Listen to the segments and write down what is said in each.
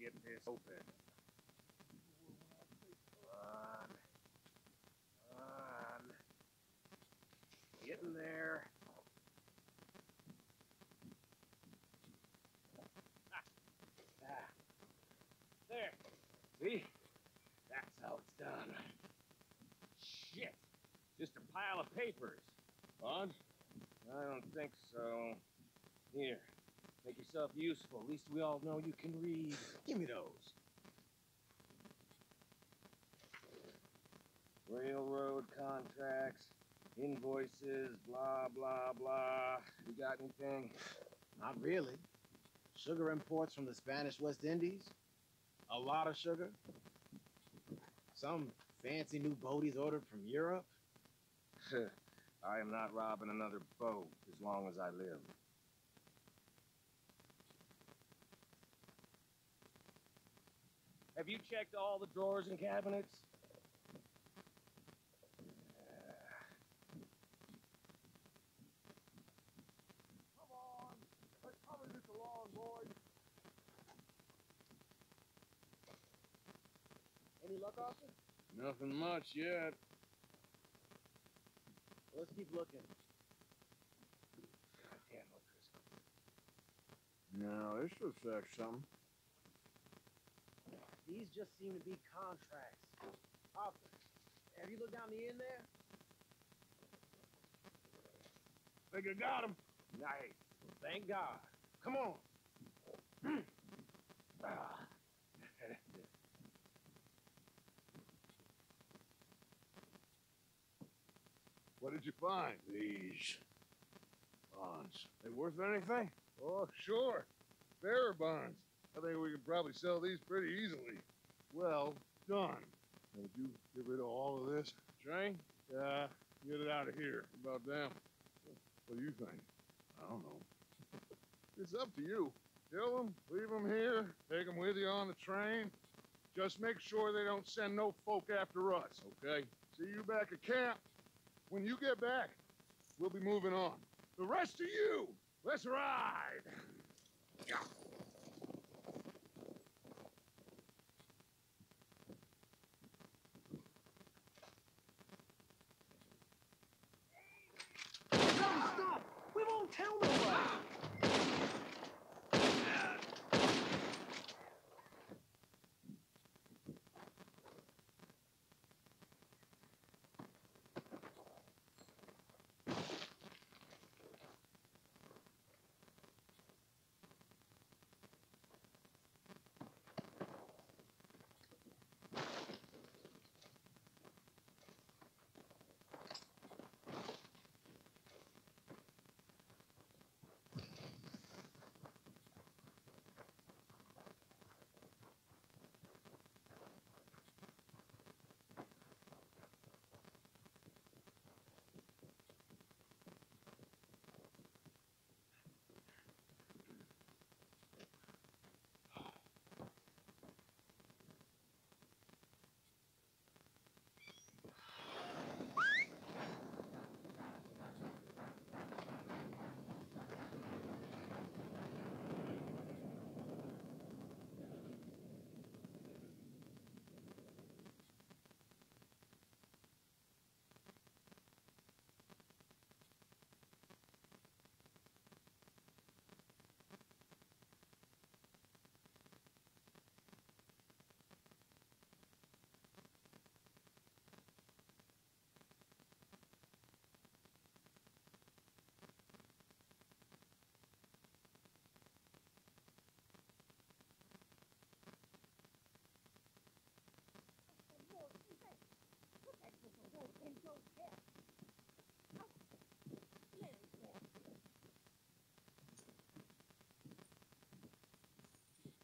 get this open. Come on. Get in there. There. See? That's how it's done. Shit. Just a pile of papers. Bonds? I don't think so. Here. Make yourself useful. At least we all know you can read. Give me those. Railroad contracts, invoices, blah, blah, blah. You got anything? Not really. Sugar imports from the Spanish West Indies. A lot of sugar. Some fancy new boat he's ordered from Europe. I am not robbing another boat as long as I live. Have you checked all the drawers and cabinets? Come on, let's hurry this along, boys. Any luck, officer? Nothing much yet. Let's keep looking. Goddamn, O'Driscoll. No, this looks like something. These just seem to be contracts. Officer, have you looked down the end there? Think I got him. Nice. Thank God. Come on. What did you find? These bonds. They worth anything? Oh, sure. Bearer bonds. I think we could probably sell these pretty easily. Well done. Now, would you get rid of all of this? Train? Yeah, get it out of here. About damn. What do you think? I don't know. It's up to you. Kill them, leave them here, take them with you on the train. Just make sure they don't send no folk after us, okay? See you back at camp. When you get back, we'll be moving on. The rest of you, let's ride! Stop! We won't tell nobody!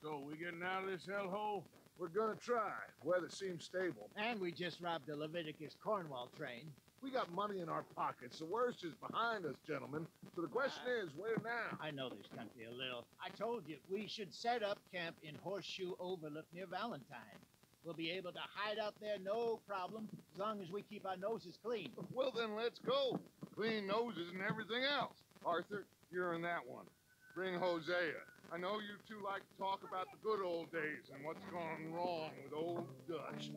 So, we getting out of this hellhole? We're gonna try. Weather seems stable. And we just robbed the Leviticus Cornwall train. We got money in our pockets. The worst is behind us, gentlemen. So the question is, where now? I know this country a little. I told you, we should set up camp in Horseshoe Overlook near Valentine. We'll be able to hide out there, no problem, as long as we keep our noses clean. Well, then let's go. Clean noses and everything else. Arthur, you're in that one. Bring Hosea. I know you two like to talk about the good old days and what's gone wrong with old Dutch.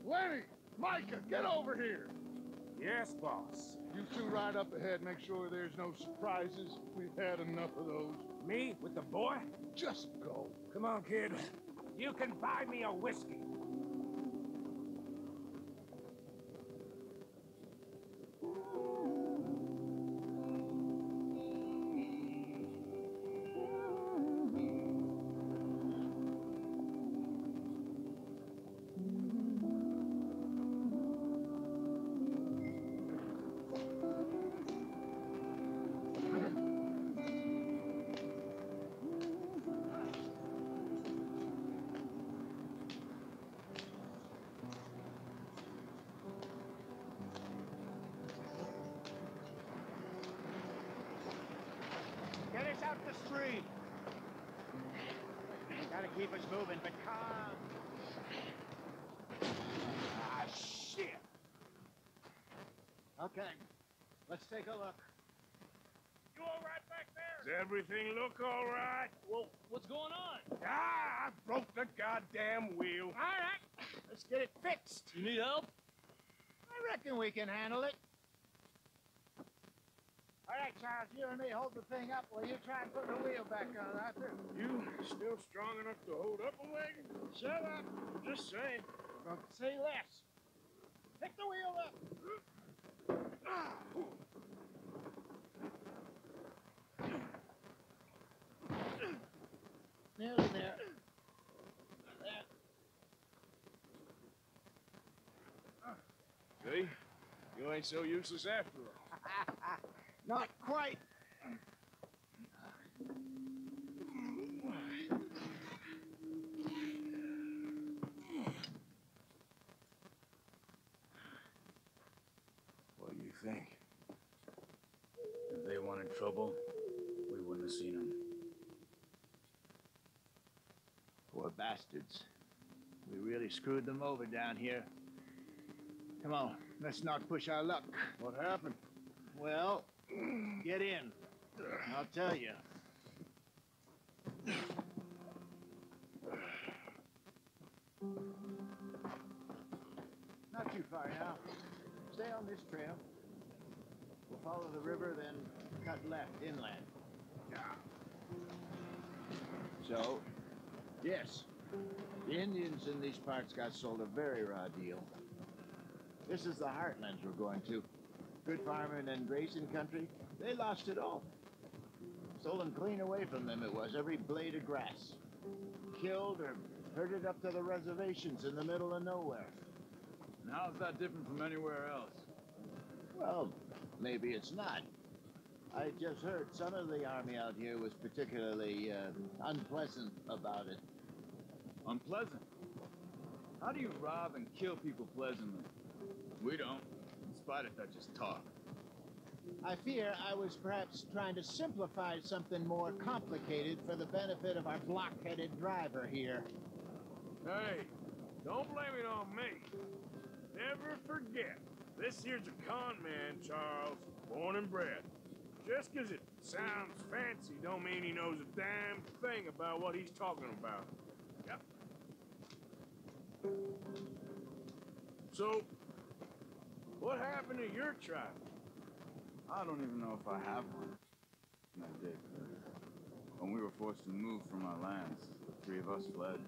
Lenny! Micah, get over here! Yes, boss. You two ride up ahead, make sure there's no surprises. We've had enough of those. Me with the boy? Just go. Come on, kid. You can buy me a whiskey. Get us out the street. Gotta keep us moving, but calm. Ah, shit! Okay, let's take a look. You all right back there? Does everything look all right? Well, what's going on? Ah, I broke the goddamn wheel. All right, let's get it fixed. You need help? I reckon we can handle it. All right, Charles, you and me hold the thing up while you try and put the wheel back on, Arthur. You still strong enough to hold up a wagon? Shut up. Just saying. Don't say less. Pick the wheel up. Nearly there. See? You ain't so useless after all. Not quite. What do you think? If they wanted trouble, we wouldn't have seen them. Poor bastards. We really screwed them over down here. Come on, let's not push our luck. What happened? Well, get in. I'll tell you. Not too far now. Stay on this trail. We'll follow the river, then cut left inland. So, yes, the Indians in these parts got sold a very raw deal. This is the heartlands we're going to. Good farming and grazing country, they lost it all. Stolen clean away from them it was, every blade of grass. Killed or herded up to the reservations in the middle of nowhere. And how's that different from anywhere else? Well, maybe it's not. I just heard some of the army out here was particularly unpleasant about it. Unpleasant? How do you rob and kill people pleasantly? We don't, in spite of that just talk. I fear I was perhaps trying to simplify something more complicated for the benefit of our block-headed driver here. Hey, don't blame it on me. Never forget, this here's a con man, Charles, born and bred. Just 'cause it sounds fancy don't mean he knows a damn thing about what he's talking about. Yep. So, what happened to your tribe? I don't even know if I have one. And I did. When we were forced to move from our lands, the three of us fled.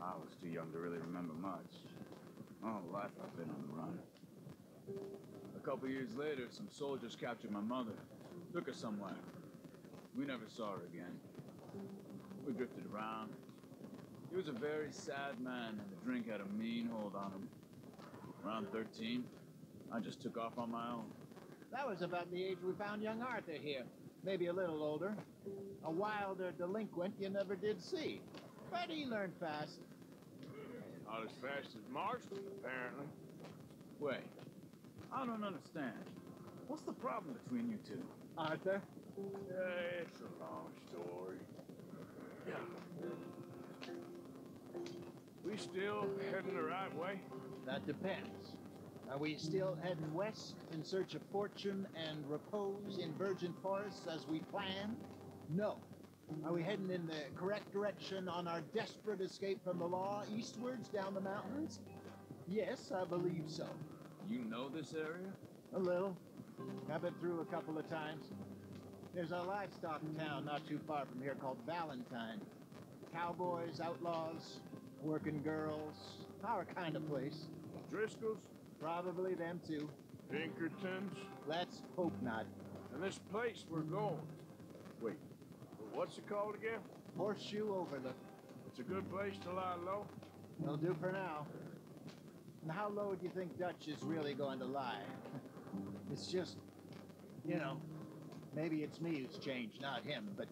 I was too young to really remember much. My whole life I've been on the run. A couple years later, some soldiers captured my mother. Took her somewhere. We never saw her again. We drifted around. He was a very sad man, and the drink had a mean hold on him. Around 13, I just took off on my own. That was about the age we found young Arthur here. Maybe a little older. A wilder delinquent you never did see. But he learned fast. Not as fast as Marston, apparently. Wait, I don't understand. What's the problem between you two? Arthur? Yeah, it's a long story. Yeah. We still heading the right way? That depends. Are we still heading west in search of fortune and repose in virgin forests as we planned? No. Are we heading in the correct direction on our desperate escape from the law eastwards down the mountains? Yes, I believe so. You know this area? A little. I've been through a couple of times. There's a livestock town not too far from here called Valentine. Cowboys, outlaws, working girls, our kind of place. Driscoll's? Probably them too. Pinkertons? Let's hope not. And this place we're going. Wait, what's it called again? Horseshoe Overlook. It's a good place to lie low. It'll do for now. And how low do you think Dutch is really going to lie? It's just, you know, maybe it's me who's changed, not him, but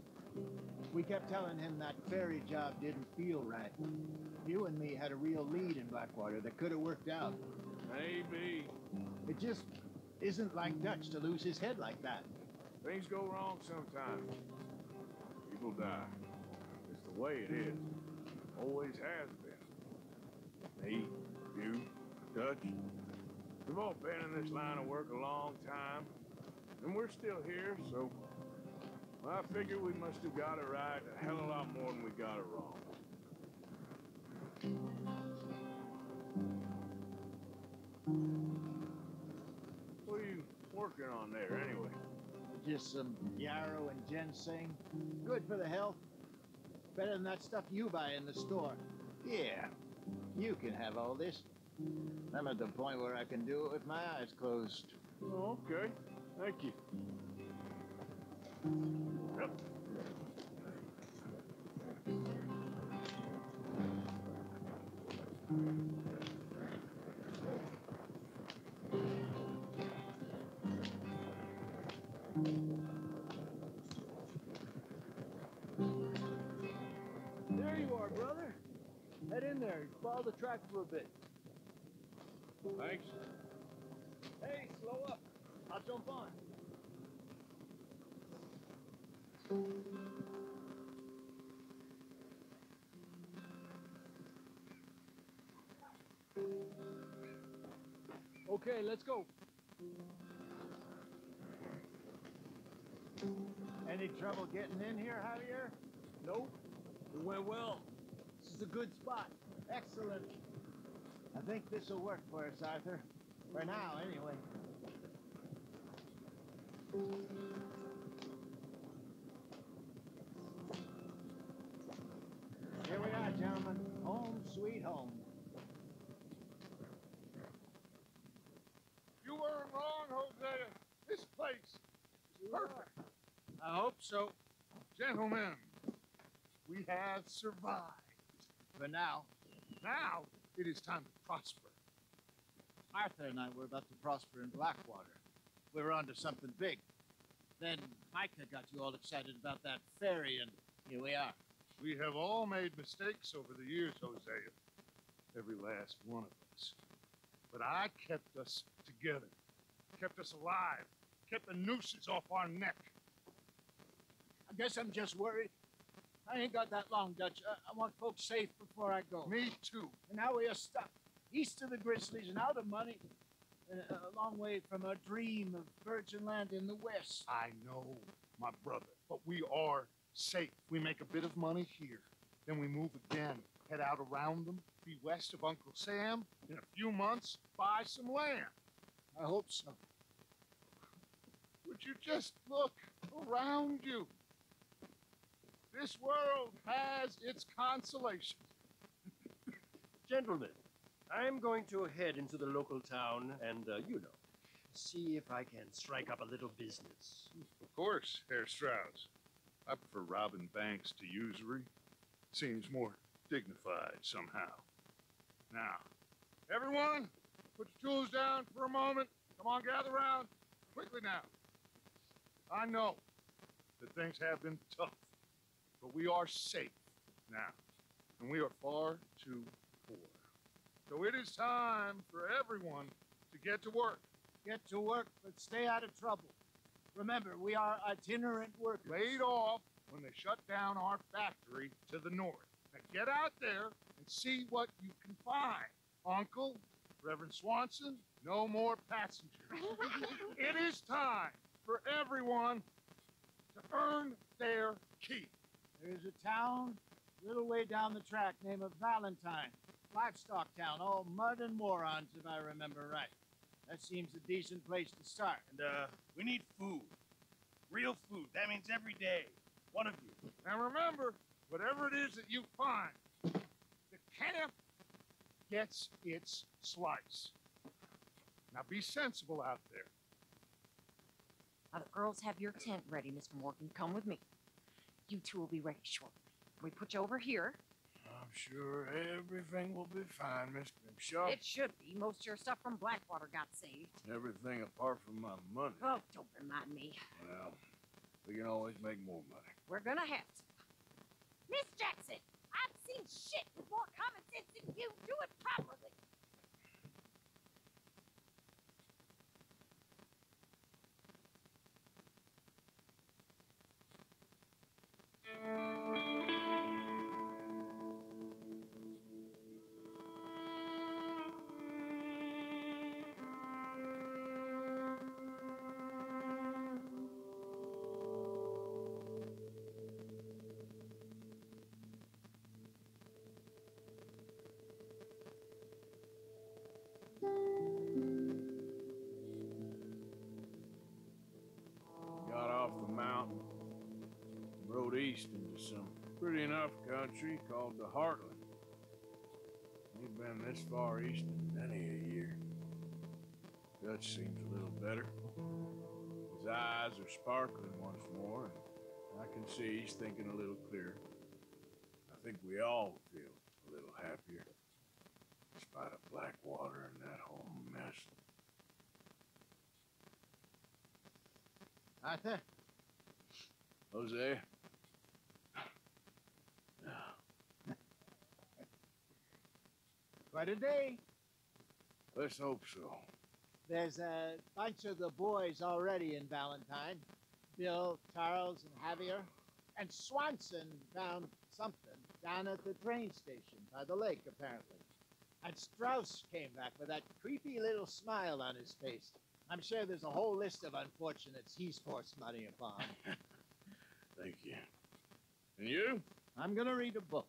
we kept telling him that ferry job didn't feel right. You and me had a real lead in Blackwater that could have worked out. Maybe. It just isn't like Dutch to lose his head like that. Things go wrong sometimes. People die. It's the way it is. Always has been. Me, you, Dutch. We've all been in this line of work a long time. And we're still here, so I figure we must have got it right a hell of a lot more than we got it wrong. What are you working on there, anyway? Just some yarrow and ginseng. Good for the health. Better than that stuff you buy in the store. Yeah, you can have all this. I'm at the point where I can do it with my eyes closed. Oh, okay. Thank you. Yep. There you are, brother. Head in there. Follow the track for a bit. Thanks. Hey, slow up. I'll jump on. Okay, let's go. Any trouble getting in here, Javier? Nope. It went well. This is a good spot. Excellent. I think this will work for us, Arthur. For now, anyway. Here we are, gentlemen. Home sweet home. You weren't wrong, Hosea. This place is perfect. I hope so. Gentlemen, we have survived. For now. Now it is time to prosper. Arthur and I were about to prosper in Blackwater. We were onto something big. Then Micah got you all excited about that ferry, and here we are. We have all made mistakes over the years, Hosea. Every last one of us. But I kept us together. Kept us alive. Kept the nooses off our neck. I guess I'm just worried. I ain't got that long, Dutch. I want folks safe before I go. Me too. And now we are stuck east of the Grizzlies and out of money, a long way from our dream of virgin land in the west. I know, my brother, but we are safe. We make a bit of money here. Then we move again, head out around them, be west of Uncle Sam. In a few months, buy some land. I hope so. Would you just look around you? This world has its consolations. Gentlemen, I'm going to head into the local town and, see if I can strike up a little business. Of course, Herr Strauss. I prefer robbing banks to usury. Seems more dignified somehow. Now, everyone, put your tools down for a moment. Come on, gather round. Quickly now. I know that things have been tough, but we are safe now, and we are far too poor. So it is time for everyone to get to work. Get to work, but stay out of trouble. Remember, we are itinerant workers. Laid off when they shut down our factory to the north. Now get out there and see what you can find. Uncle, Reverend Swanson, no more passengers. It is time for everyone to earn their keep. There's a town a little way down the track named Valentine. Livestock town, all mud and morons, if I remember right. That seems a decent place to start. And, we need food. Real food. That means every day. One of you. And remember, whatever it is that you find, the camp gets its slice. Now be sensible out there. Now, the girls have your tent ready, Mr. Morgan. Come with me. You two will be ready shortly. We put you over here. I'm sure everything will be fine, Mr. Shaw. It should be. Most of your stuff from Blackwater got saved. Everything apart from my money. Oh, don't remind me. Well, we can always make more money. We're gonna have to. Miss Jackson, I've seen shit with more common sense than you. Do it properly. Got off the mountain, rode east into some pretty enough country called the Heartland. We've been this far east in many a year. Dutch seems a little better. His eyes are sparkling once more, and I can see he's thinking a little clearer. I think we all feel a little happier, despite of Blackwater and that whole mess. Arthur? Jose? Quite a day. Let's hope so. There's a bunch of the boys already in Valentine. Bill, Charles, and Javier. And Swanson found something down at the train station by the lake, apparently. And Strauss came back with that creepy little smile on his face. I'm sure there's a whole list of unfortunates he's forced money upon. Thank you. And you? I'm gonna read a book.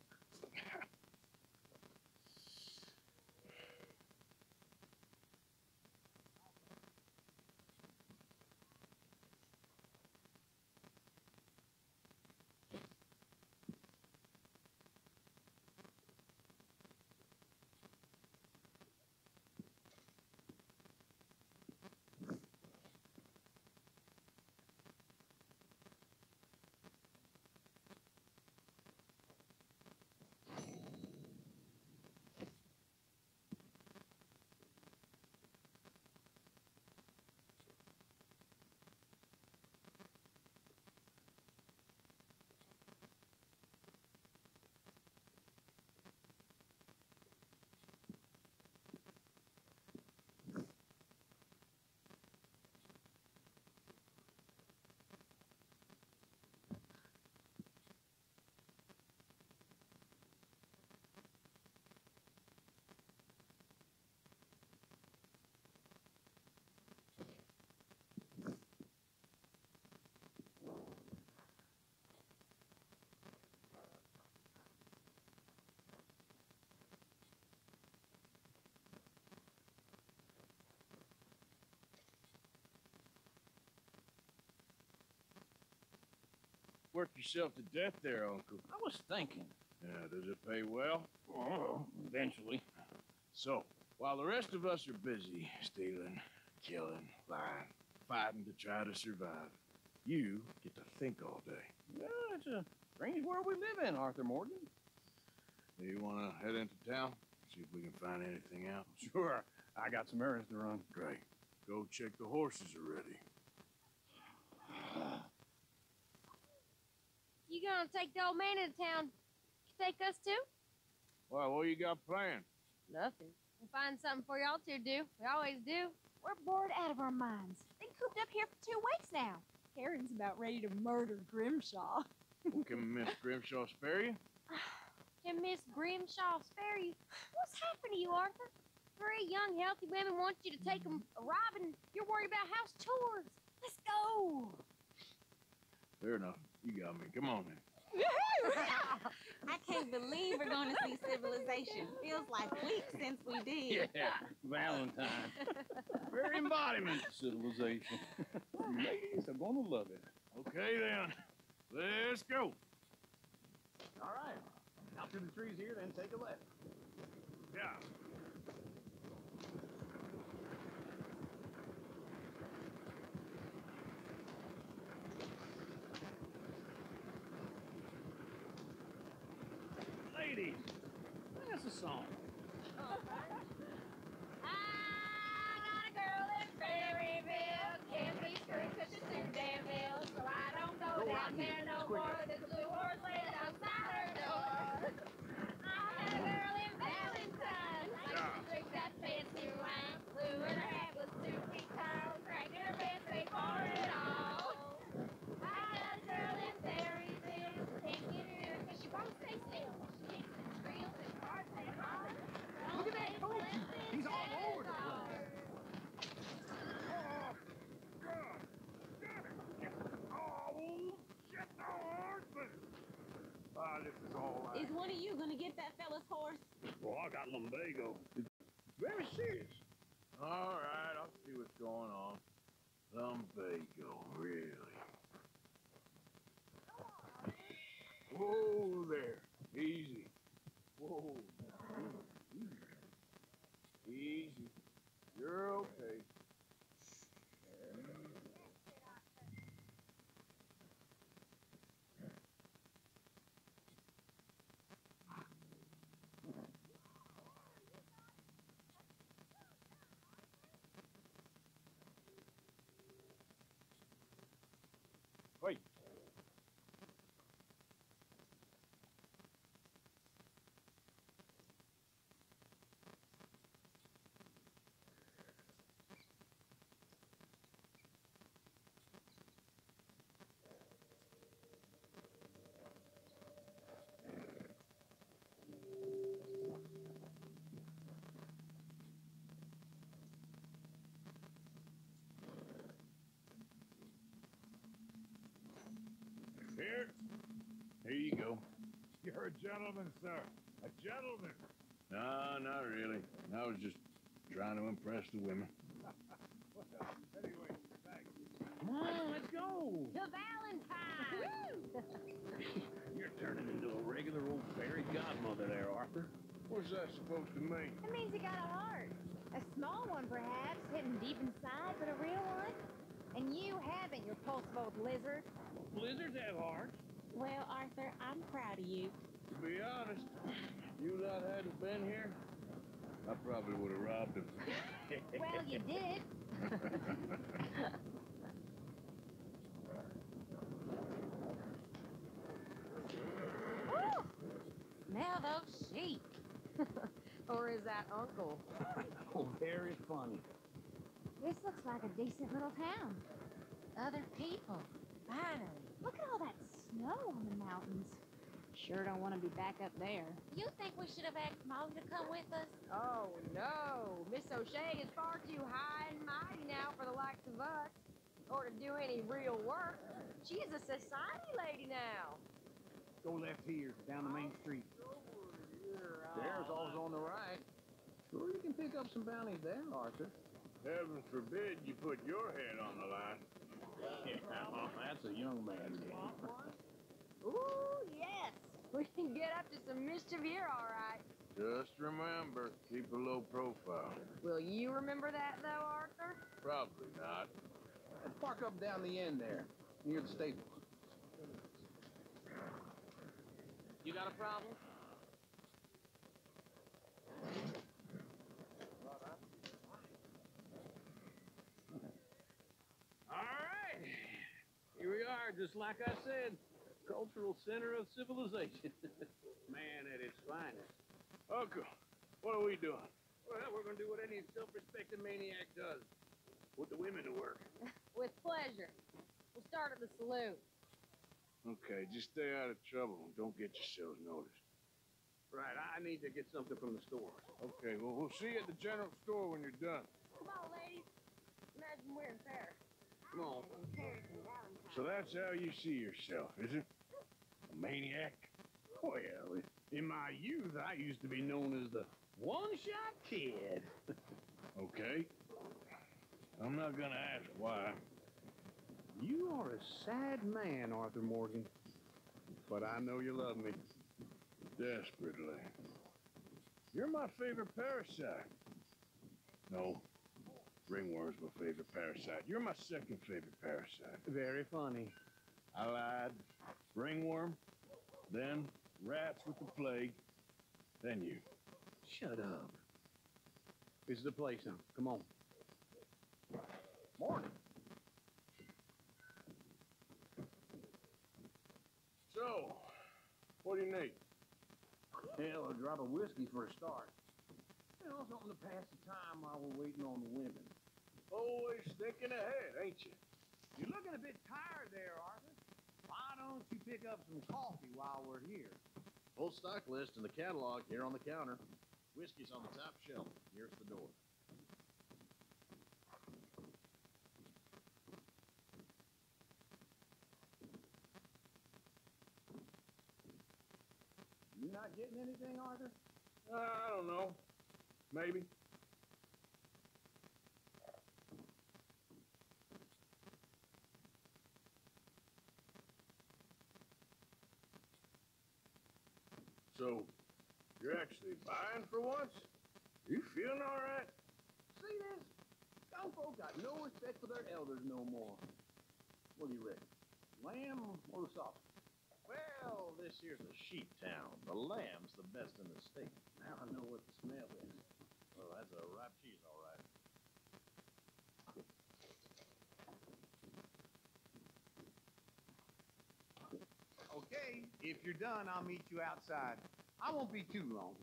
work yourself to death there, Uncle. I was thinking. Yeah, does it pay well? Oh, eventually. So, while the rest of us are busy stealing, killing, lying, fighting to try to survive, you get to think all day. Yeah, it's a strange world we live in, Arthur Morgan. Do you want to head into town? See if we can find anything out? Sure. I got some errands to run. Great. Go check the horses are ready. You gonna take the old man into town? You take us too? Well, what you got planned? Nothing. We'll find something for y'all to do. We always do. We're bored out of our minds. Been cooped up here for 2 weeks now. Karen's about ready to murder Grimshaw. Well, can Miss Grimshaw spare you? Can Miss Grimshaw spare you? What's happened to you, Arthur? 3 young, healthy women want you to take them robbing. You're worried about house chores. Let's go. Fair enough. You got me. Come on, then. I can't believe we're going to see civilization. Feels like weeks since we did. Yeah, Valentine. Very embodiment of civilization. Ladies are gonna love it. Okay, then. Let's go. All right. Out through the trees here, then take a left. Yeah. Ladies, that's a song. I got a girl in Berryville. Can't be screwed 'cause she's too damn ill. So I don't go down there no more. There's a blue horse laying outside her door. I had a girl in Valentine. Like to drink that fancy wine. Blue and her hat was 2 feet tall. Cracking her pants, they for it all. I got a girl in Berryville. Can't get her in 'cause she won't stay still. She kicks and squeals and farts and hollers. Look at that coach. He's all over the place. This is all right. Is one of you going to get that fella's horse? Well, I got lumbago. It's very serious. All right, I'll see what's going on. Lumbago, really. Whoa there. Easy. Whoa. Easy. You're okay. Wait. Here you go. You're a gentleman, sir. A gentleman. No, not really. I was just trying to impress the women. Well, anyway, thanks. Come on, let's go. The Valentine! You're turning into a regular old fairy godmother there, Arthur. What's that supposed to mean? It means he got a heart. A small one, perhaps, hidden deep inside, but a real one. And you haven't, you repulsive old lizard. Blizzards have hearts. Well, Arthur, I'm proud of you. To be honest, you lot hadn't been here, I probably would have robbed him. Well, you did. Woo! Now those sheep. Or is that Uncle? Oh, very funny. This looks like a decent little town. Other people. Finally. Look at all that snow on the mountains. Sure don't want to be back up there. You think we should have asked Molly to come with us? Oh, no. Miss O'Shea is far too high and mighty now for the likes of us. Or to do any real work. She's a society lady now. Go left here, down the main street. There's all's on the right. Sure, you can pick up some bounties there, Arthur. Heaven forbid you put your head on the line. Yeah, that's a young man's game. We can get up to some mischief here, all right. Just remember, keep a low profile. Will you remember that, though, Arthur? Probably not. And park up down the end there, near the stable. You got a problem? All right. Here we are, just like I said. Cultural center of civilization. Man at its finest. Uncle, what are we doing? Well, we're gonna do what any self-respecting maniac does. Put the women to work. With pleasure. We'll start at the saloon. Okay, just stay out of trouble and don't get yourselves noticed. Right, I need to get something from the store. Okay, well, we'll see you at the general store when you're done. Come on, ladies. Imagine we're in Paris. Come on. So that's how you see yourself, is it? A maniac? Well, in my youth, I used to be known as the one-shot kid. Okay. I'm not gonna ask why. You are a sad man, Arthur Morgan. But I know you love me. Desperately. You're my favorite parasite. No, ringworm's my favorite parasite. You're my second favorite parasite. Very funny. I lied. Ringworm, then rats with the plague, then you. Shut up. This is the place now. Come on. Morning. So, what do you need? Hell, a drop of whiskey for a start. You know, something to pass the time while we're waiting on the women. Always thinking ahead, ain't you? You're looking a bit tired there, Arthur. Why don't you pick up some coffee while we're here? Full stock list in the catalog here on the counter. Whiskey's on the top shelf, nearest the door. You not getting anything, Arthur? I don't know. Maybe. So, you're actually buying for once? You feeling all right? See this? Young folk got no respect for their elders no more. What do you reckon? Lamb or the sausage? Well, this here's a sheep town. The lamb's the best in the state. Now I know what the smell is. Well, that's a ripe cheese, all right. Okay, if you're done, I'll meet you outside. I won't be too long.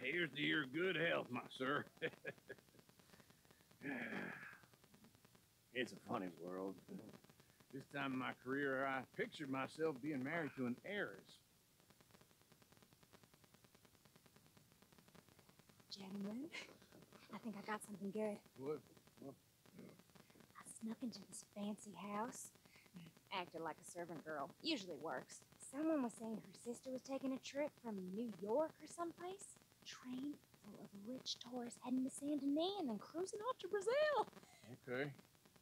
Here's to your good health, my sir. It's a funny world. This time in my career, I pictured myself being married to an heiress. Gentlemen, I think I got something good. What? I snuck into this fancy house, acted like a servant girl. Usually works. Someone was saying her sister was taking a trip from New York or someplace. Train full of rich tourists heading to Saint Denis and then cruising off to Brazil. Okay.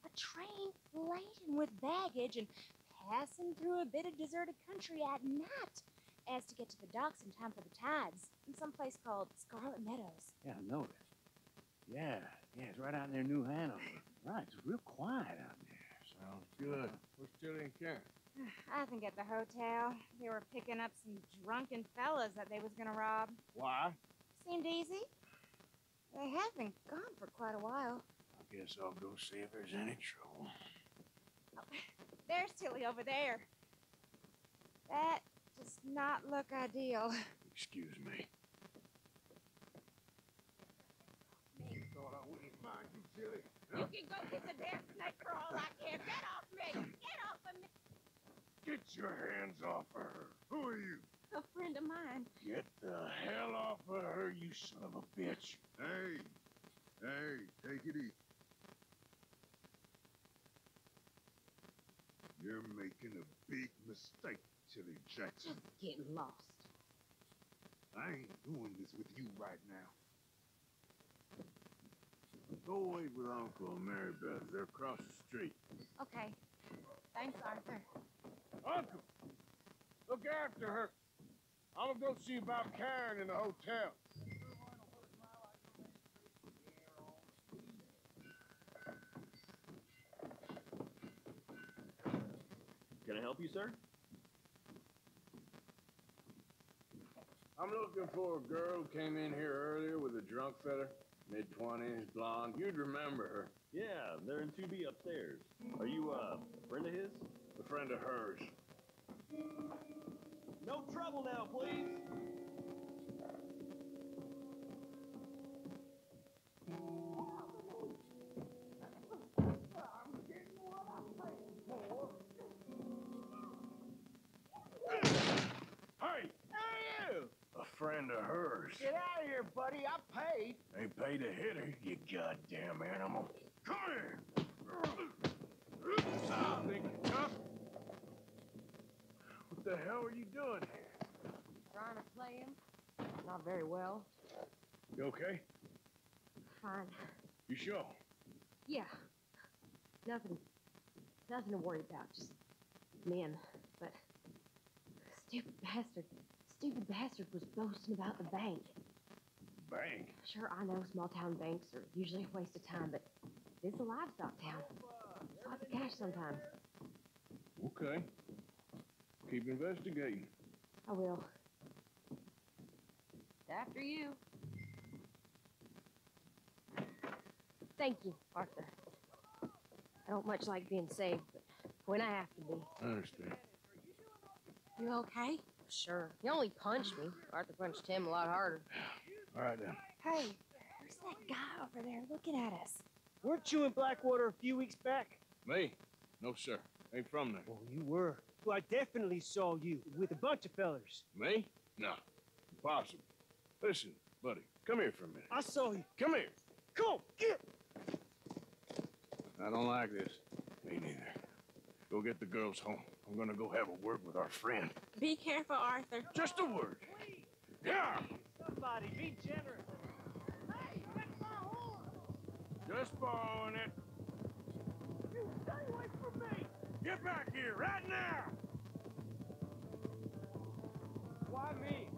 A train laden with baggage and passing through a bit of deserted country at night as to get to the docks in time for the tides in some place called Scarlet Meadows. Yeah, I know that. Yeah, it's right out near New Hanover. Right, it's real quiet out there. Sounds good. We're still in camp. I think at the hotel, they were picking up some drunken fellas that they was gonna rob. Why? Seemed easy. They have been gone for quite a while. I guess I'll go see if there's any trouble. Oh, there's Tilly over there. That does not look ideal. Excuse me. Thought I wouldn't find you, Tilly. You can go get the damn snake for all I care. Get off me! Get off of me! Get your hands off of her. Who are you? A friend of mine. Get the hell off of her, you son of a bitch. Hey, take it easy. You're making a big mistake, Tilly Jackson. Just getting lost. I ain't doing this with you right now. Go wait with Uncle and Mary Beth. They're across the street. Okay. Thanks, Arthur. Uncle! Look after her. I'm gonna go see about Karen in the hotel. Can I help you, sir? I'm looking for a girl who came in here earlier with a drunk fella. Mid-20s, blonde. You'd remember her. Yeah, they're in 2B upstairs. Are you, a friend of his? A friend of hers. No trouble now, please. Hey! Hey, you! A friend of hers. Get out of here, buddy. I paid. Ain't paid to hit her, you goddamn animal. Come here! Think you're tough? What the hell are you doing here? Trying to play him. Not very well. You okay? Fine. You sure? Yeah. Nothing to worry about. Just men. But stupid bastard was boasting about the bank. Bank? Sure, I know small town banks are usually a waste of time, but this is a livestock town. Lots of cash sometimes. Okay. Keep investigating. I will. After you. Thank you, Arthur. I don't much like being saved, but when I have to be. I understand. You okay? Sure. He only punched me. Arthur punched him a lot harder. All right, then. Hey, who's that guy over there looking at us? Weren't you in Blackwater a few weeks back? Me? No, sir. Ain't from there. Oh, you were. Well, I definitely saw you with a bunch of fellers. Me? No. Impossible. Listen, buddy, come here for a minute. I saw you. Come here. Come on, get! I don't like this. Me neither. Go get the girls home. I'm gonna go have a word with our friend. Be careful, Arthur. Just a word. Yeah! Somebody, be generous. Hey, that's my horse! Just borrowing it. You stay away from me! Get back here right now! Why me?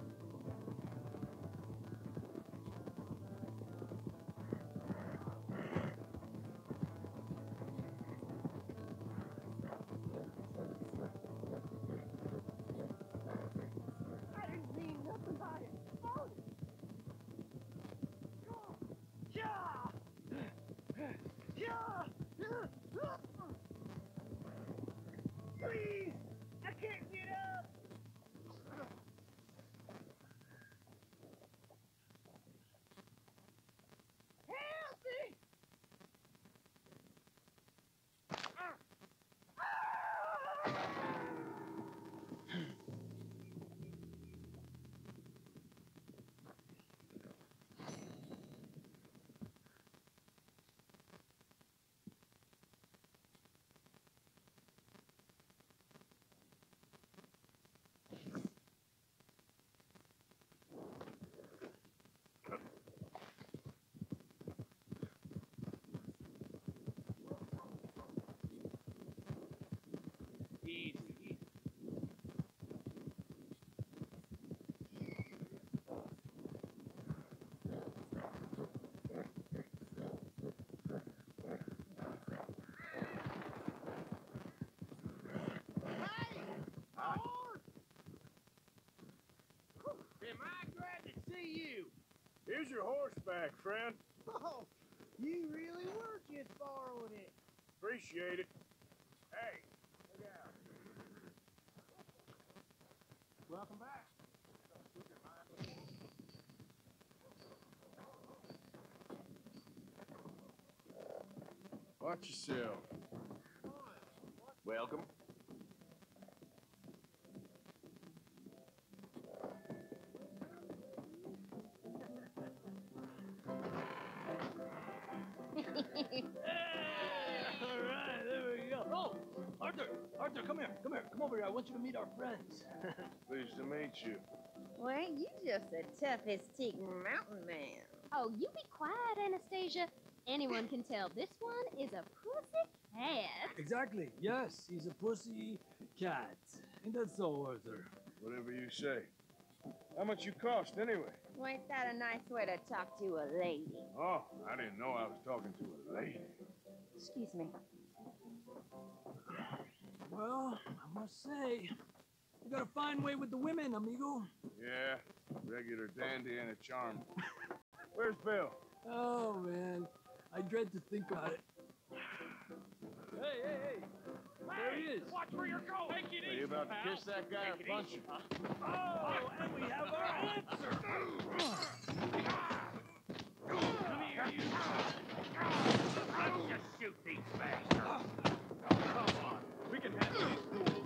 I didn't mean nothing by it. Oh. Yeah! Yeah! Please! I can't get up! Help me! Easy. Am I glad to see you? Here's your horseback, friend. Oh, you really were just borrowing it. Appreciate it. Hey, look out. Welcome back. Watch yourself. Welcome. All right, there we go. Oh, Arthur, come here. Come over here. I want you to meet our friends. Pleased to meet you. Well, you just the toughest teak mountain man. Oh, you be quiet, Anastasia. Anyone can tell this one is a pussy cat. Exactly. Yes, he's a pussy cat. Ain't that so, Arthur? Whatever you say. How much you cost, anyway? Well, ain't that a nice way to talk to a lady? Oh, I didn't know I was talking to a lady. Excuse me. Well, I must say, you got a fine way with the women, amigo. Yeah, regular dandy and a charm. Where's Bill? Oh, man. I dread to think about it. Hey! There he is. Watch where you're going. Take it Are you about to kiss that guy or punch him? Oh, and we have our answer. Come here, you. Let's just shoot these bastards. Come on. We can handle these fools.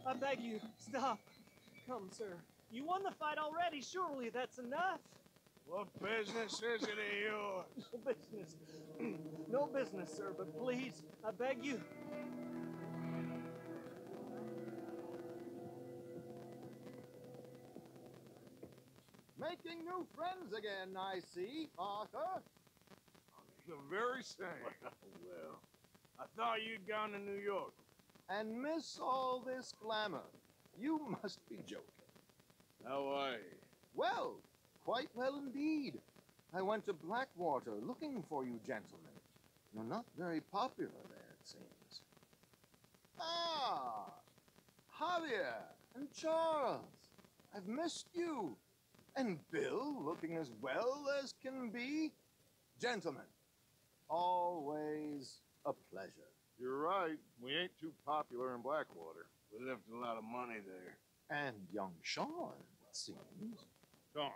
I beg you, stop. Come, sir. You won the fight already. Surely that's enough. What business is it of yours? No business. No business, sir, but please, I beg you. Making new friends again, I see, Arthur. The very same. Well, I thought you'd gone to New York. And miss all this glamour. You must be joking. How are you? Well, quite well indeed. I went to Blackwater looking for you gentlemen. You're not very popular there, it seems. Ah! Javier and Charles. I've missed you. And Bill looking as well as can be. Gentlemen, always a pleasure. You're right. We ain't too popular in Blackwater. We left a lot of money there. And young Sean, it seems. Sean,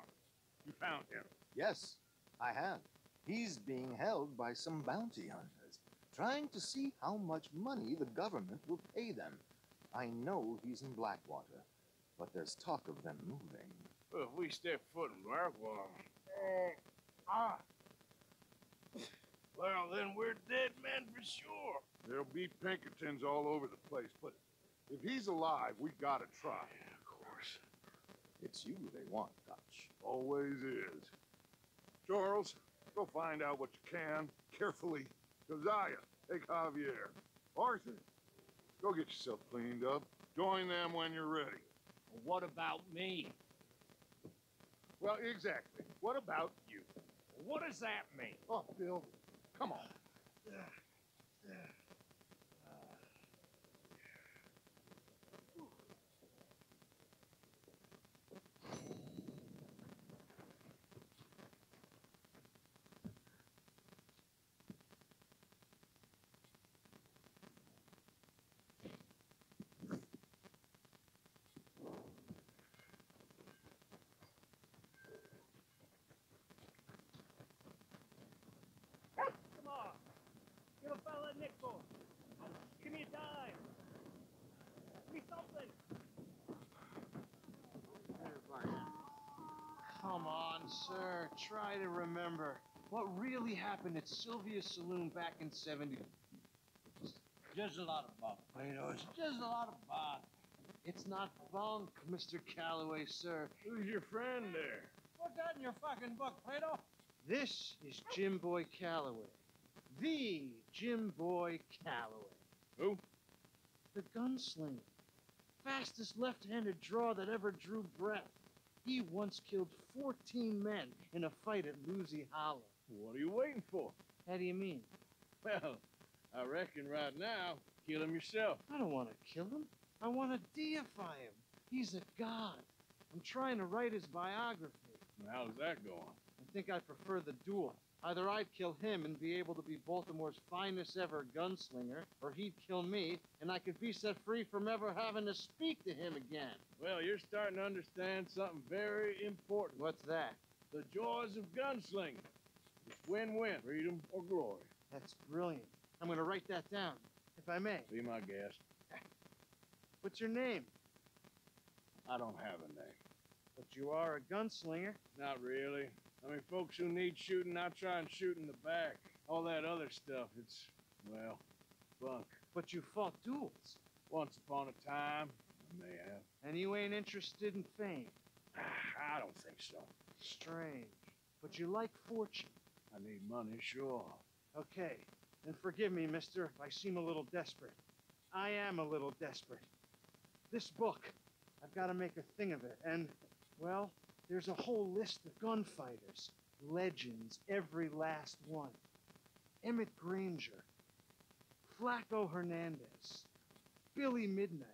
you found him. Yes, I have. He's being held by some bounty hunters, trying to see how much money the government will pay them. I know he's in Blackwater, but there's talk of them moving. Well, if we step foot in Blackwater... Well, then we're dead men for sure. There'll be Pinkertons all over the place, but if he's alive, we gotta try. Yeah, of course. It's you they want, Dutch. Always is. Charles, go find out what you can, carefully. Josiah, take Javier. Arthur, go get yourself cleaned up. Join them when you're ready. What about me? Well, exactly. What about you? What does that mean? Oh, Bill, come on. Come on. Give a fella a nickel. Give me a dime. Give me something. Come on, sir. Try to remember what really happened at Sylvia's Saloon back in '70. Just a lot of bunk, Plato. It's just a lot of bunk. It's not bunk, Mr. Calloway, sir. Who's your friend there? Put that in your fucking book, Plato. This is Jim Boy Calloway. The Jim Boy Calloway. Who? The gunslinger. Fastest left-handed draw that ever drew breath. He once killed 14 men in a fight at Lucy Hollow. What are you waiting for? How do you mean? Well, I reckon right now, kill him yourself. I don't want to kill him. I want to deify him. He's a god. I'm trying to write his biography. How's that going? I think I prefer the duel. Either I'd kill him and be able to be Baltimore's finest ever gunslinger, or he'd kill me, and I could be set free from ever having to speak to him again. Well, you're starting to understand something very important. What's that? The joys of gunslinging. It's win-win, freedom or glory. That's brilliant. I'm going to write that down, if I may. Be my guest. What's your name? I don't have a name. But you are a gunslinger. Not really. I mean, folks who need shooting, I try and shoot in the back. All that other stuff, it's, well, bunk. But you fought duels. Once upon a time, I may have. And you ain't interested in fame. I don't think so. Strange. But you like fortune. I need money, sure. Okay. Then forgive me, mister, if I seem a little desperate. I am a little desperate. This book, I've got to make a thing of it. And, well, there's a whole list of gunfighters. Legends, every last one. Emmett Granger. Flaco Hernandez. Billy Midnight.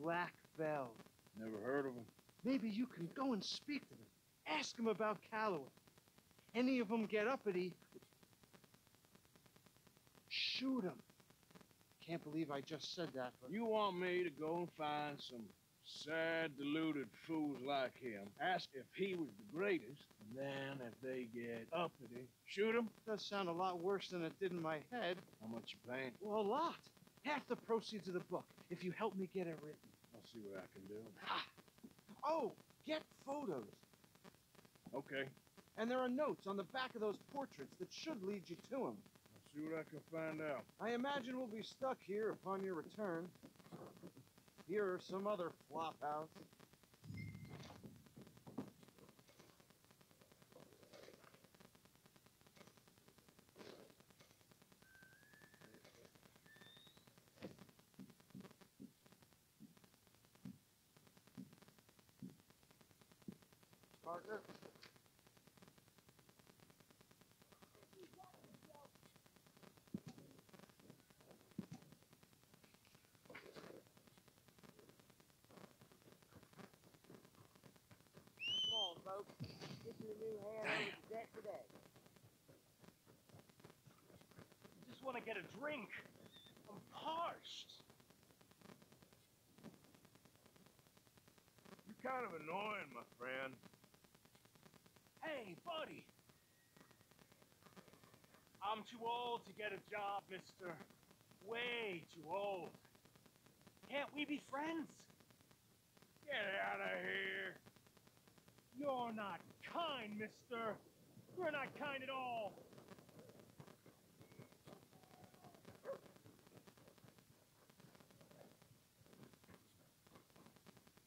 Black Bell. Never heard of him. Maybe you can go and speak to them. Ask them about Calloway. Any of them get uppity, shoot them. Can't believe I just said that, but... You want me to go and find some sad, deluded fools like him, ask if he was the greatest, and then if they get uppity, shoot him? Does sound a lot worse than it did in my head. How much you paying? Well, a lot. Half the proceeds of the book, if you help me get it written. I'll see what I can do. Oh, get photos. Okay. And there are notes on the back of those portraits that should lead you to him. I'll see what I can find out. I imagine we'll be stuck here upon your return. Here are some other flop house. partner. Come on, folks. Get your new hand over the deck today. I just want to get a drink. I'm parched. You're kind of annoying, my friend. Hey, buddy. I'm too old to get a job, mister. Way too old. Can't we be friends? Get out of here. You're not kind, mister. You're not kind at all.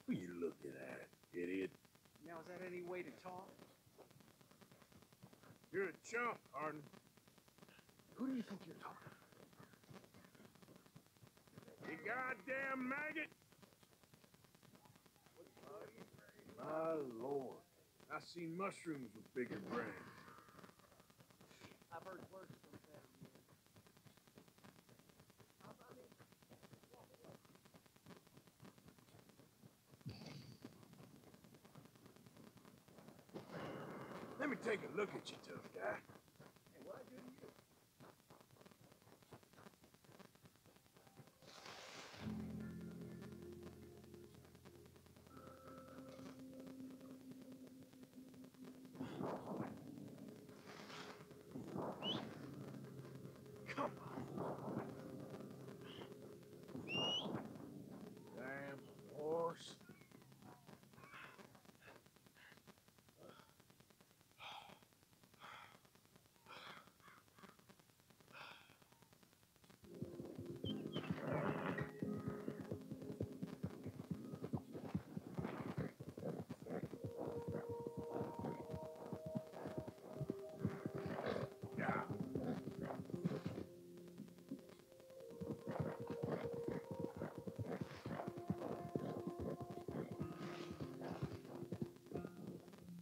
Who you looking at, idiot? Now, is that any way to talk? You're a chump, Arden. Who do you think you're talking You goddamn maggot! My lord. I've seen mushrooms with bigger brains. I've heard worse from that. Let me take a look at you, tough guy. Hey, what I do to you? Come on. Damn horse.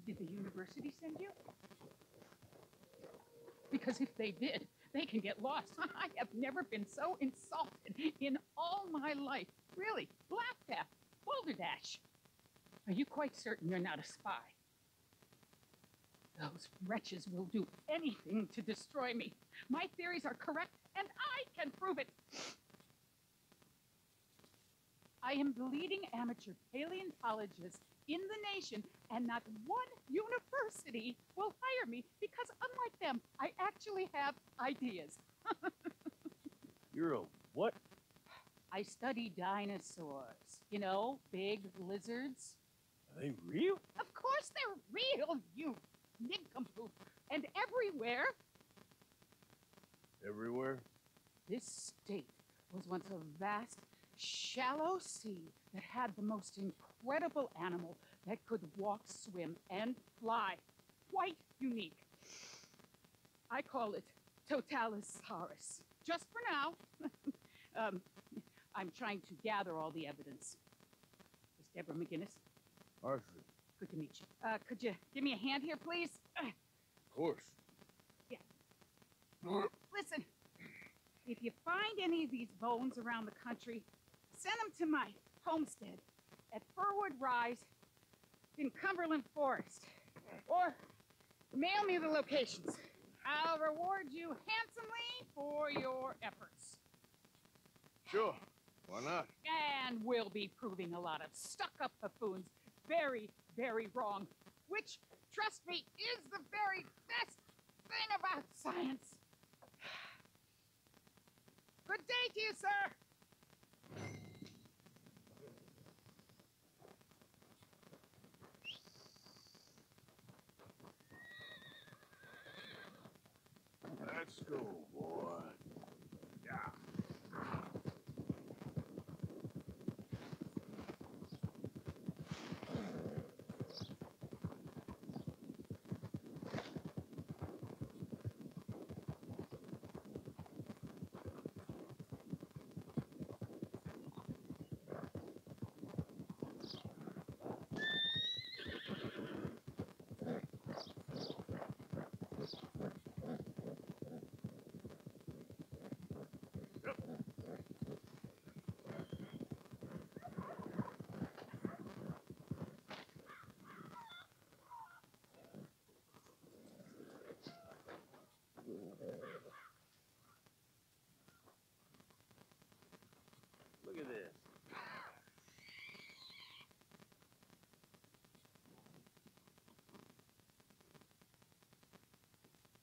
Did the university send you? Because if they did, they can get lost. I have never been so insulted in all my life. Really, laughed at, balderdash. Are you quite certain you're not a spy? Those wretches will do anything to destroy me. My theories are correct, and I can prove it. I am the leading amateur paleontologist in the nation, and not one university will hire me because, unlike them, I actually have ideas. You're a what? I study dinosaurs. You know, big lizards. Are they real? Of course they're real, you nincompoop. And everywhere, Everywhere? this state was once a vast, shallow sea that had the most incredible animal that could walk, swim, and fly. Quite unique. I call it Totalisaurus. Just for now. I'm trying to gather all the evidence. Miss Deborah McGinnis, Arthur. good to meet you. Could you give me a hand here, please? Of course. Yeah. Listen, if you find any of these bones around the country, send them to my homestead at Furwood Rise in Cumberland Forest. Or mail me the locations. I'll reward you handsomely for your efforts. Sure. Why not? And we'll be proving a lot of stuck-up buffoons very, very wrong. Which, trust me, is the very best thing about science. Good day to you, sir. Let's go, boy. Yeah.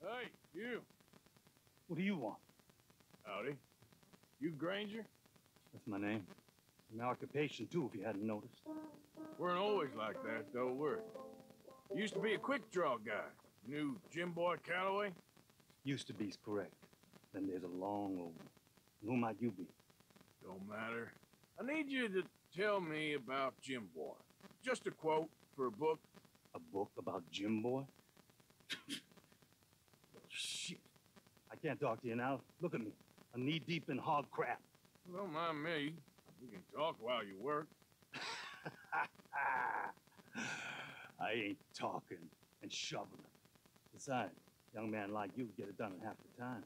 Hey, you. What do you want? Howdy. You Granger? That's my name. My occupation, too, if you hadn't noticed. Weren't always like that, though, were we? Used to be a quick draw guy. Knew Jim Boy Calloway? Used to be's correct. Then there's a long old. Who might you be? Don't matter. I need you to tell me about Jim Boy. Just a quote for a book. A book about Jim Boy? Shit. I can't talk to you now. Look at me. I'm knee-deep in hog crap. Don't mind me. We can talk while you work. I ain't talking and shoveling. Besides, a young man like you get it done in half the time.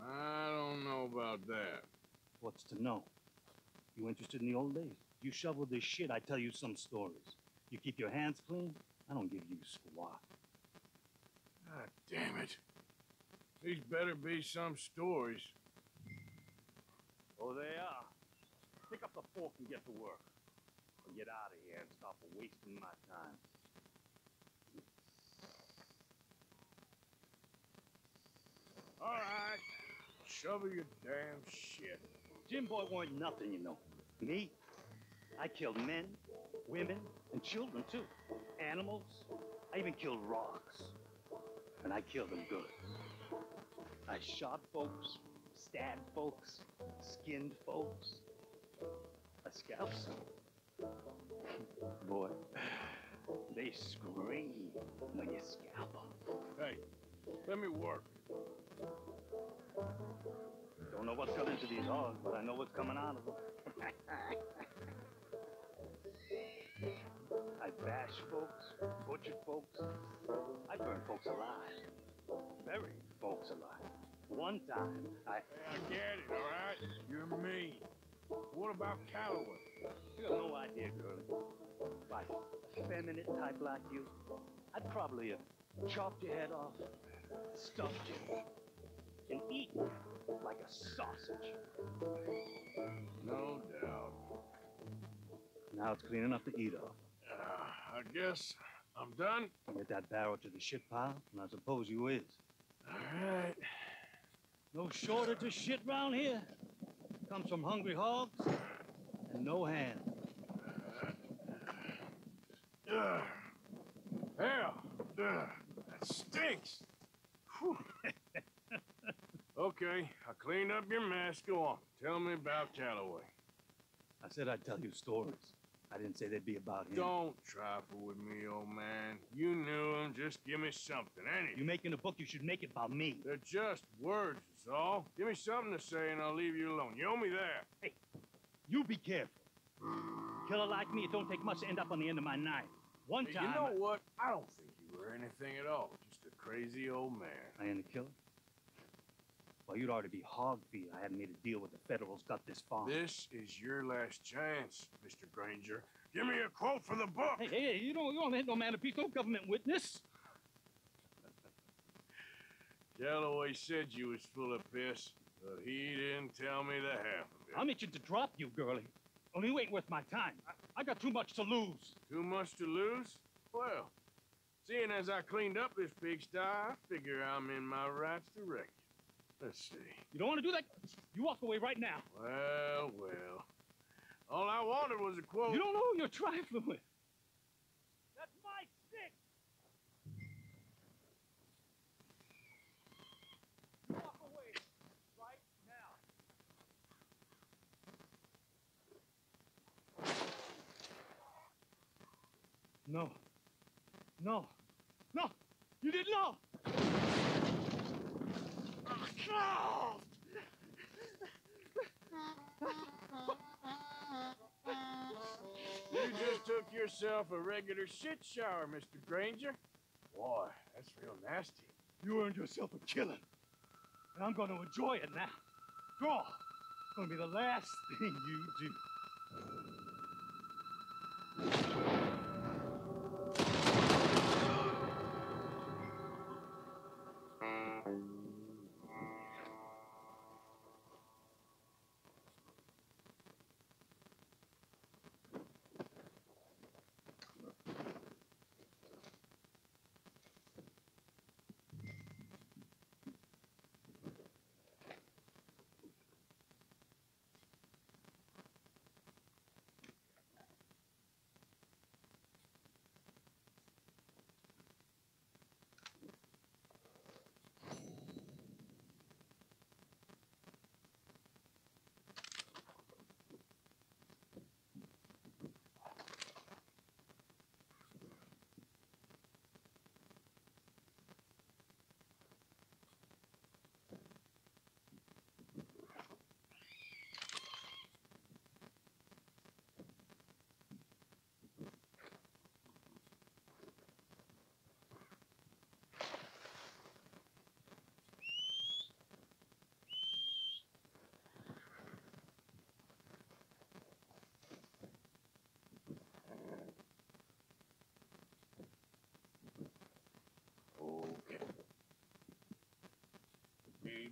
I don't know about that. What's to know? You interested in the old days? You shovel this shit, I tell you some stories. You keep your hands clean, I don't give you squat. God damn it. These better be some stories. Oh, they are. Pick up the fork and get to work. Or get out of here and stop wasting my time. All right. Shovel your damn shit. Jim Boy weren't nothing, you know. Me? I killed men, women, and children, too. Animals. I even killed rocks. And I killed them good. I shot folks, stabbed folks, skinned folks. I scalped some. Boy, they scream when you scalp them. Hey, let me work. Don't know what's got into these hogs, but I know what's coming out of them. I bash folks, butchered folks. I burn folks alive. Buried folks alive. One time, Hey, I get it, all right? You're mean. What about Calloway? You have no idea, girlie. Like a feminine type like you, I'd probably have chopped your head off, stuffed you, and eaten you like a sausage. No doubt. Now it's clean enough to eat off. I guess I'm done. Get that barrel to the shit pile, and I suppose you is. All right. No shortage of shit round here. Comes from hungry hogs and no hands. Hell, that stinks. Okay, I cleaned up your mess. Go on. Tell me about Calloway. I said I'd tell you stories. I didn't say they'd be about him. Don't trifle with me, old man. You knew him. Just give me something, anything. You making a book, you should make it about me. They're just words, is all. Give me something to say and I'll leave you alone. You owe me that. Hey, you be careful. Killer like me, it don't take much to end up on the end of my knife. One Hey, time... you know what? I don't think you were anything at all. Just a crazy old man. I ain't a killer? Well, you'd already be hog feed. I hadn't made a deal with the Federals, got this far. This is your last chance, Mr. Granger. Give me a quote for the book. Hey, you don't hit no man of peace, no government witness. Calloway said you was full of piss, but he didn't tell me the half of it. I'm itching to drop you, girlie. Only you ain't worth my time. I got too much to lose. Too much to lose? Well, seeing as I cleaned up this pigsty, I figure I'm in my rights to wreck you. Let's see. You don't want to do that? You walk away right now. Well, well. All I wanted was a quote. You don't know who you're trifling with. That's my stick! You walk away right now. No. No. No! You didn't know! You just took yourself a regular shit shower, Mr. Granger. Boy, that's real nasty. You earned yourself a killing. And I'm going to enjoy it now. Draw. It's going to be the last thing you do.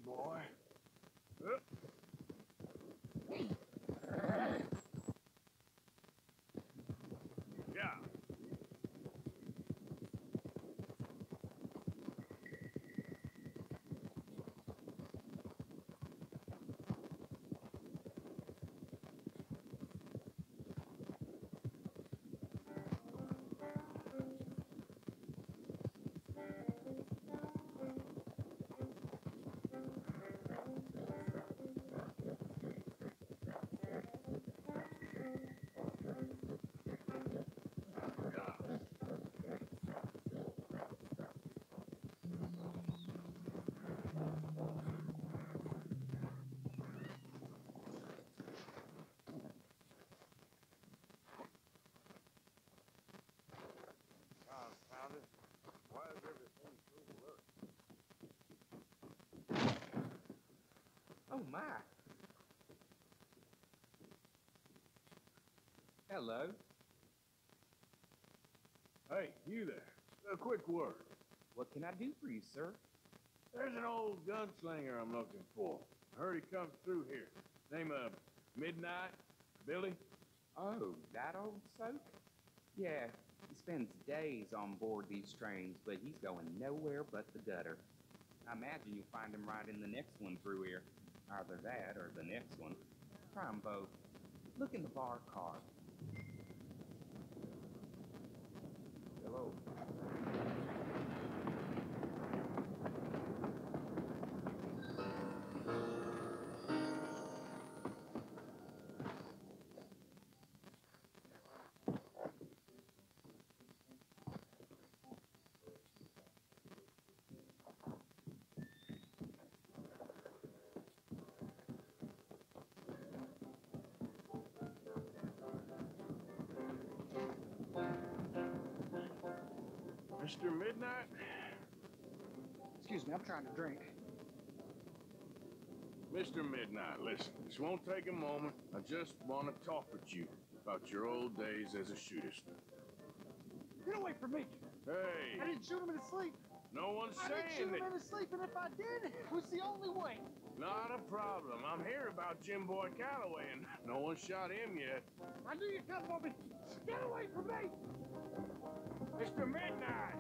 boy. Yeah. Confounded. Why is everything so blurry? Oh, my. Hello. Hey, you there. A quick word. What can I do for you, sir? There's an old gunslinger I'm looking for. I heard he comes through here. Name of Midnight? Billy? Oh, that old soak? Yeah, he spends days on board these trains, but he's going nowhere but the gutter. I imagine you'll find him right in the next one through here. Either that or the next one. Try 'em both. Look in the bar car. Hello. Mr. Midnight? Excuse me, I'm trying to drink. Mr. Midnight, listen, this won't take a moment. I just want to talk with you about your old days as a shooter. Get away from me! Hey! I didn't shoot him in his sleep! No one's I didn't saying shoot him that. in his sleep, and if I did, it was the only way! Not a problem. I'm here about Jim Boy Calloway, and no one shot him yet. I knew you'd come for me! Get away from me! Mr. Midnight!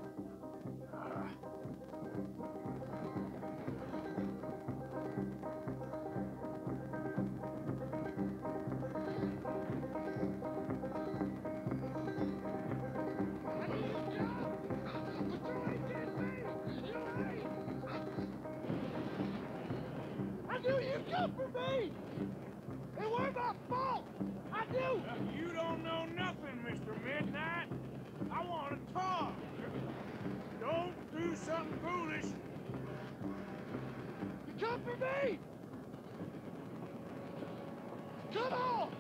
I knew you'd come for me! It was my fault! I knew! You don't know nothing, Mr. Midnight. I want to talk. Don't do something foolish. You come for me! Come on!